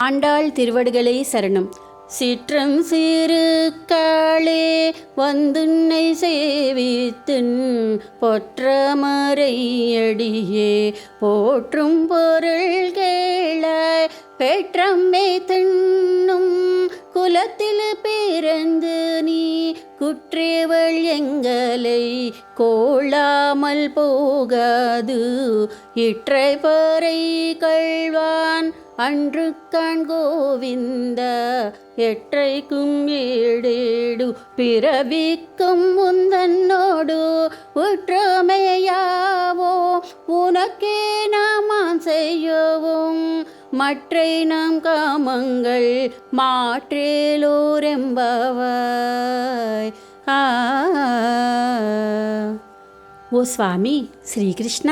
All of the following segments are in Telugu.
ஆண்டாள் திருவடிகளே சரணம். சீற்றம் சிறுக்காளே வந்துன்னை சேவித்துன் பொற்றமரையடியே போற்றும் பொருள் கேளாய். பெற்றம்மே தின்னும் குலத்தில் பிறந்து நீ குற்றேவள் எங்களை கோளாமல் போகாது. இற்றை பறை கள்வான் அன்று காண் கோவிந்த எற்றைக்கும் ஏடேடு பிறவிக்கும் முந்தன்னோடு உற்றமையாவோ உனக்கே நாம் செய்யவும் மற்றை நாம் காமங்கள் மாற்றேலோரெம்பவாய். ఓ స్వామి శ్రీకృష్ణ,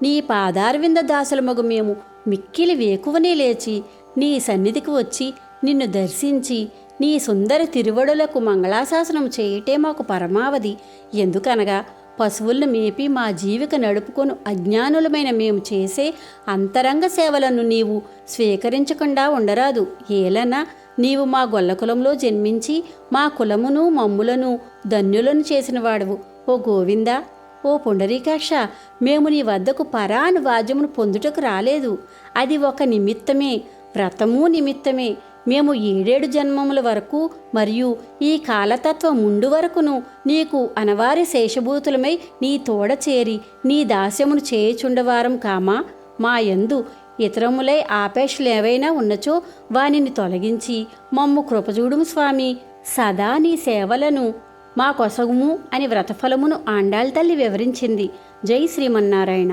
నీ పాదారవింద దాసులమగు మేము మిక్కిలి వేకువనే లేచి నీ సన్నిధికి వచ్చి నిన్ను దర్శించి నీ సుందర తిరువడులకు మంగళాశాసనం చేయటే మాకు పరమావధి. ఎందుకనగా పశువులను మేపి మా జీవిక నడుపుకొను అజ్ఞానులమైన మేము చేసే అంతరంగ సేవలను నీవు స్వీకరించకుండా ఉండరాదు. ఏలనా నీవు మా గొల్ల కులంలో జన్మించి మా కులమును మమ్ములను ధన్యులను చేసిన వాడవు. ఓ గోవిందా, ఓ పుండరీకాక్ష, మేము నీ వద్దకు పరాను వాద్యమును పొందుటకు రాలేదు. అది ఒక నిమిత్తమే, వ్రతము నిమిత్తమే. మేము 7 జన్మముల వరకు మరియు ఈ కాలతత్వ ముందు వరకును నీకు అనవారి శేషభూతులమై నీ తోడ చేరి నీ దాస్యమును చేయుచుండవారం కామా. మా యందు ఇతరములై ఆపేక్షలేవైనా ఉన్నచో వానిని తొలగించి మమ్ము కృపజూడుము స్వామి. సదా నీ సేవలను మా కొసగుము అని వ్రతఫలమును ఆండాళ్ తల్లి వివరించింది. జై శ్రీమన్నారాయణ.